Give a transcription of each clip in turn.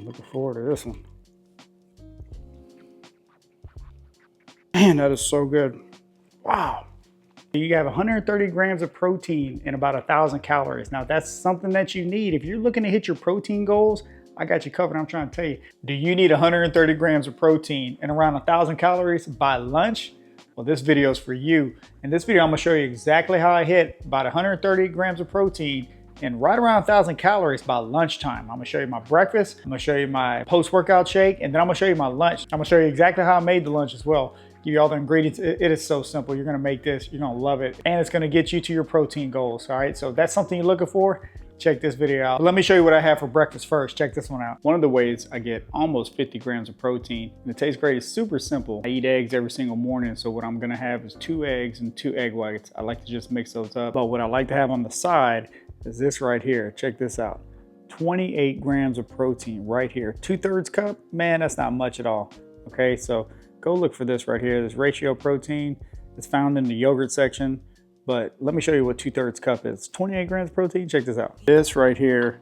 I'm looking forward to this one. Man, that is so good. Wow. You have 130 grams of protein and about 1,000 calories. Now that's something that you need. If you're looking to hit your protein goals, I got you covered. I'm trying to tell you, do you need 130 grams of protein and around 1,000 calories by lunch? Well, this video is for you. In this video, I'm gonna show you exactly how I hit about 130 grams of protein and right around 1,000 calories by lunchtime. I'm gonna show you my breakfast, I'm gonna show you my post-workout shake, and then I'm gonna show you my lunch. I'm gonna show you exactly how I made the lunch as well. Give you all the ingredients. It is so simple. You're gonna make this, you're gonna love it, and it's gonna get you to your protein goals, all right? So if that's something you're looking for, check this video out. But let me show you what I have for breakfast first. Check this one out. One of the ways I get almost 50 grams of protein, and it tastes great, it's super simple. I eat eggs every single morning, so what I'm gonna have is 2 eggs and 2 egg whites. I like to just mix those up. But what I like to have on the side is this right here. Check this out. 28 grams of protein right here. 2/3 cup, man, that's not much at all. Okay, so go look for this right here. This ratio protein is found in the yogurt section, but let me show you what 2/3 cup is. 28 grams of protein, check this out. This right here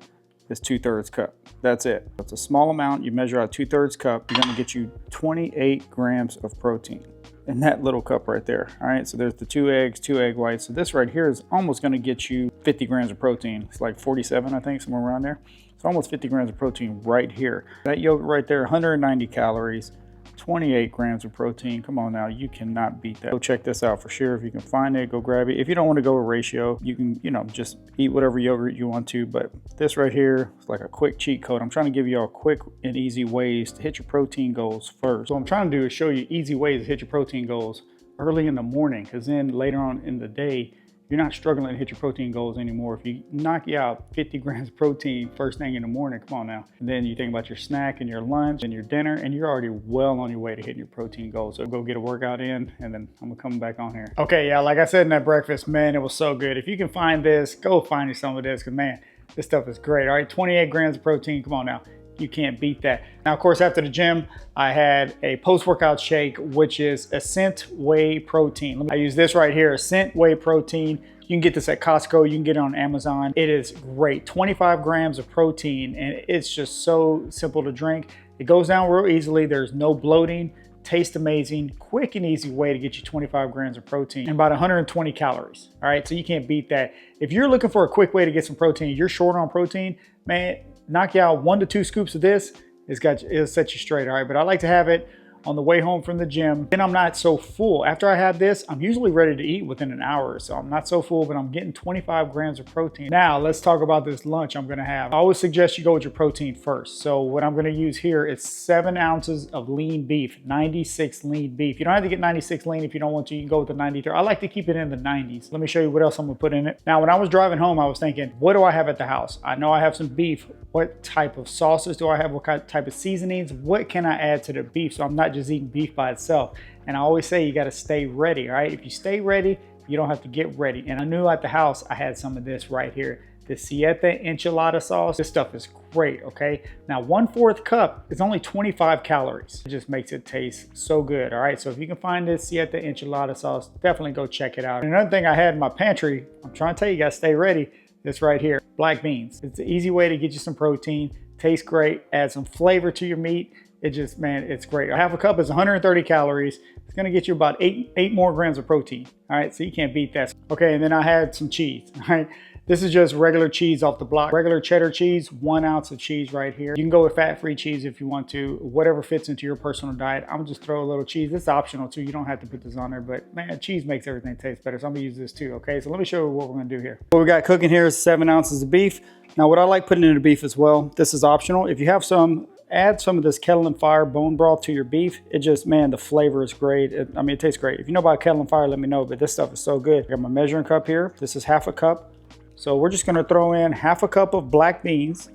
is 2/3 cup. That's it. It's a small amount. You measure out 2/3 cup, you're gonna get you 28 grams of protein in that little cup right there. All right, so there's the 2 eggs, 2 egg whites. So this right here is almost gonna get you 50 grams of protein. It's like 47, I think, somewhere around there. It's almost 50 grams of protein right here. That yogurt right there, 190 calories. 28 grams of protein. Come on now, you cannot beat that. Go check this out for sure. If you can find it, go grab it. If you don't want to go with ratio, you can, just eat whatever yogurt you want to. But this right here is like a quick cheat code. I'm trying to give you all quick and easy ways to hit your protein goals first. So what I'm trying to do is show you easy ways to hit your protein goals early in the morning, because then later on in the day, you're not struggling to hit your protein goals anymore. If you knock you out 50 grams of protein first thing in the morning, come on now. And then you think about your snack and your lunch and your dinner, and you're already well on your way to hitting your protein goals. So go get a workout in, and then I'm gonna come back on here. Okay, yeah, like I said in that breakfast, man, it was so good. If you can find this, go find you some of this, because man, this stuff is great. All right, 28 grams of protein, come on now. You can't beat that. Now, of course, after the gym, I had a post-workout shake, which is Ascent Whey protein. I use this right here, Ascent Whey protein. You can get this at Costco. You can get it on Amazon. It is great. 25 grams of protein, and it's just so simple to drink. It goes down real easily. There's no bloating. Tastes amazing. Quick and easy way to get you 25 grams of protein and about 120 calories. All right, so you can't beat that. If you're looking for a quick way to get some protein, you're short on protein, man, knock you out 1 to 2 scoops of this, it'll set you straight, all right? But I like to have it on the way home from the gym. Then I'm not so full. After I have this, I'm usually ready to eat within an hour or so. I'm not so full, but I'm getting 25 grams of protein. Now, let's talk about this lunch I'm gonna have. I always suggest you go with your protein first. So what I'm gonna use here is 7 ounces of lean beef, 96 lean beef. You don't have to get 96 lean if you don't want to. You can go with the 93. I like to keep it in the 90s. Let me show you what else I'm gonna put in it. Now, when I was driving home, I was thinking, what do I have at the house? I know I have some beef. What type of sauces do I have? What type of seasonings? What can I add to the beef so I'm not just eating beef by itself? And I always say you got to stay ready, all right? If you stay ready, you don't have to get ready. And I knew at the house I had some of this right here, the Siete enchilada sauce. This stuff is great, okay? Now, 1/4 cup is only 25 calories. It just makes it taste so good, all right? So if you can find this Siete enchilada sauce, definitely go check it out. And another thing I had in my pantry, I'm trying to tell you, you got to stay ready. This right here, black beans. It's an easy way to get you some protein. Tastes great, add some flavor to your meat. It just, man, it's great. 1/2 cup is 130 calories. It's gonna get you about eight more grams of protein. All right, so you can't beat that. Okay, and then I had some cheese, all right? This is just regular cheese off the block. Regular cheddar cheese, 1 ounce of cheese right here. You can go with fat-free cheese if you want to, whatever fits into your personal diet. I'm just throw a little cheese. It's optional too. You don't have to put this on there, but man, cheese makes everything taste better. So I'm gonna use this too, okay? So let me show you what we're gonna do here. What we got cooking here is 7 ounces of beef. Now, what I like putting in the beef as well, this is optional. If you have some, add some of this kettle and fire bone broth to your beef. It just, man, the flavor is great. It tastes great. If you know about kettle and fire, let me know, but this stuff is so good. I got my measuring cup here. This is 1/2 cup. So we're just gonna throw in 1/2 cup of black beans.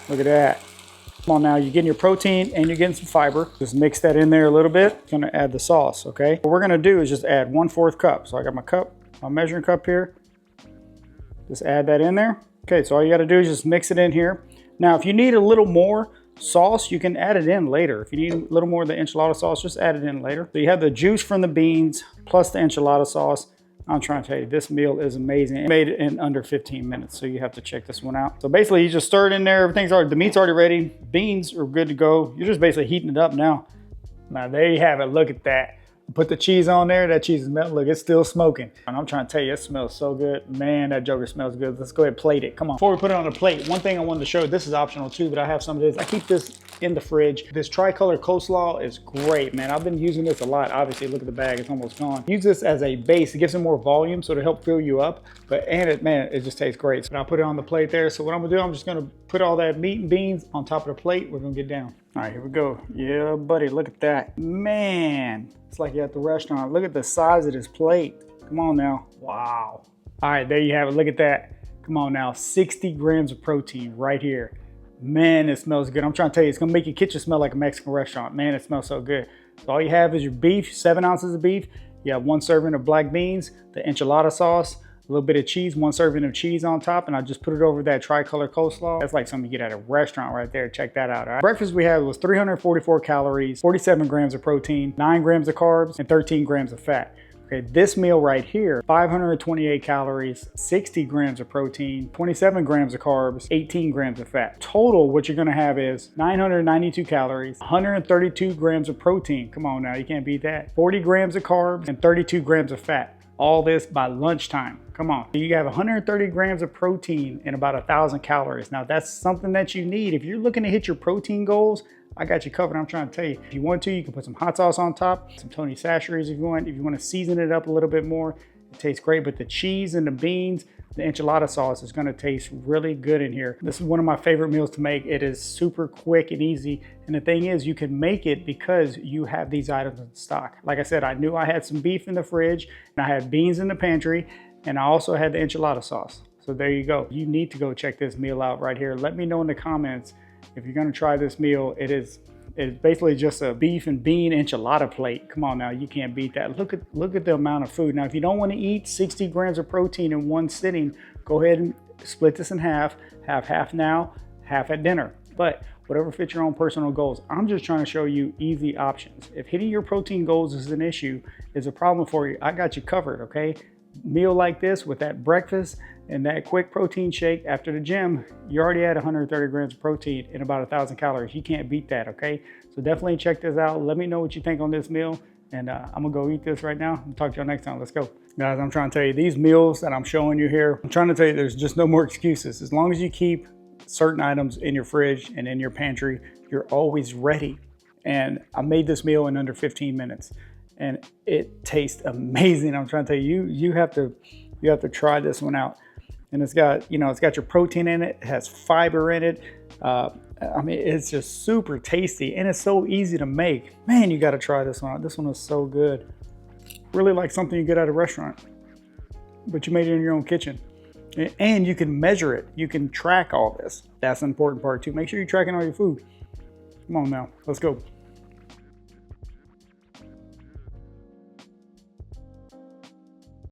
Look at that. Come on now, you're getting your protein and you're getting some fiber. Just mix that in there a little bit. Gonna add the sauce, okay? What we're gonna do is just add 1/4 cup. So I got my cup, my measuring cup here. Just add that in there. Okay, so all you gotta do is just mix it in here. Now, if you need a little more sauce, you can add it in later. If you need a little more of the enchilada sauce, just add it in later. So you have the juice from the beans plus the enchilada sauce. I'm trying to tell you, this meal is amazing. It made it in under 15 minutes, so you have to check this one out. So basically, you just stir it in there. Everything's already, the meat's already ready. Beans are good to go. You're just basically heating it up now. Now, there you have it. Look at that. Put the cheese on there. That cheese is melting. Look, it's still smoking. And I'm trying to tell you, it smells so good. Man, that joker smells good. Let's go ahead and plate it. Come on. Before we put it on the plate, one thing I wanted to show, this is optional too, but I have some of this. I keep this in the fridge. This tricolor coleslaw is great, man. I've been using this a lot. Obviously, look at the bag. It's almost gone. Use this as a base. It gives it more volume, so to help fill you up. Man, it just tastes great. So I'll put it on the plate there. So what I'm gonna do, I'm just gonna put all that meat and beans on top of the plate. We're gonna get down. All right, here we go. Yeah, buddy, look at that. Man, it's like you're at the restaurant. Look at the size of this plate. Come on now. Wow. All right, there you have it. Look at that. Come on now, 60 grams of protein right here. Man, it smells good. I'm trying to tell you, it's gonna make your kitchen smell like a Mexican restaurant. Man, it smells so good. So all you have is your beef, 7 ounces of beef. You have 1 serving of black beans, the enchilada sauce, a little bit of cheese, 1 serving of cheese on top, and I just put it over that tricolor coleslaw. That's like something you get at a restaurant right there. Check that out. All right? Breakfast we had was 344 calories, 47 grams of protein, 9 grams of carbs, and 13 grams of fat. Okay, this meal right here, 528 calories, 60 grams of protein, 27 grams of carbs, 18 grams of fat. Total, what you're gonna have is 992 calories, 132 grams of protein. Come on now, you can't beat that. 40 grams of carbs and 32 grams of fat. All this by lunchtime. Come on. You have 130 grams of protein and about 1,000 calories. Now that's something that you need. If you're looking to hit your protein goals, I got you covered. I'm trying to tell you. If you want to, you can put some hot sauce on top, some Tony Chachere's if you want. If you want to season it up a little bit more, it tastes great. But the cheese and the beans, the enchilada sauce is going to taste really good in here. This is one of my favorite meals to make. It is super quick and easy. And the thing is, you can make it because you have these items in stock. Like I said, I knew I had some beef in the fridge and I had beans in the pantry and I also had the enchilada sauce. So there you go. You need to go check this meal out right here. Let me know in the comments if you're going to try this meal. It's basically just a beef and bean enchilada plate. Come on now, you can't beat that. Look at the amount of food. Now, if you don't want to eat 60 grams of protein in one sitting, go ahead and split this in half. Have half now, half at dinner. But whatever fits your own personal goals. I'm just trying to show you easy options. If hitting your protein goals is an issue, is a problem for you, I got you covered, okay? Meal like this with that breakfast and that quick protein shake after the gym, you already had 130 grams of protein and about 1,000 calories. You can't beat that, okay? So definitely check this out. Let me know what you think on this meal. And I'm gonna go eat this right now. I'll talk to y'all next time. Let's go. Guys, I'm trying to tell you, these meals that I'm showing you here, I'm trying to tell you there's just no more excuses. As long as you keep certain items in your fridge and in your pantry, you're always ready. And I made this meal in under 15 minutes. And it tastes amazing. I'm trying to tell you, you have to try this one out. And it's got your protein in it. It has fiber in it. I mean, it's just super tasty and it's so easy to make. Man, you got to try this one out. This one is so good. Really like something you get at a restaurant, but you made it in your own kitchen. And you can measure it. You can track all this. That's the important part too. Make sure you're tracking all your food. Come on now, let's go.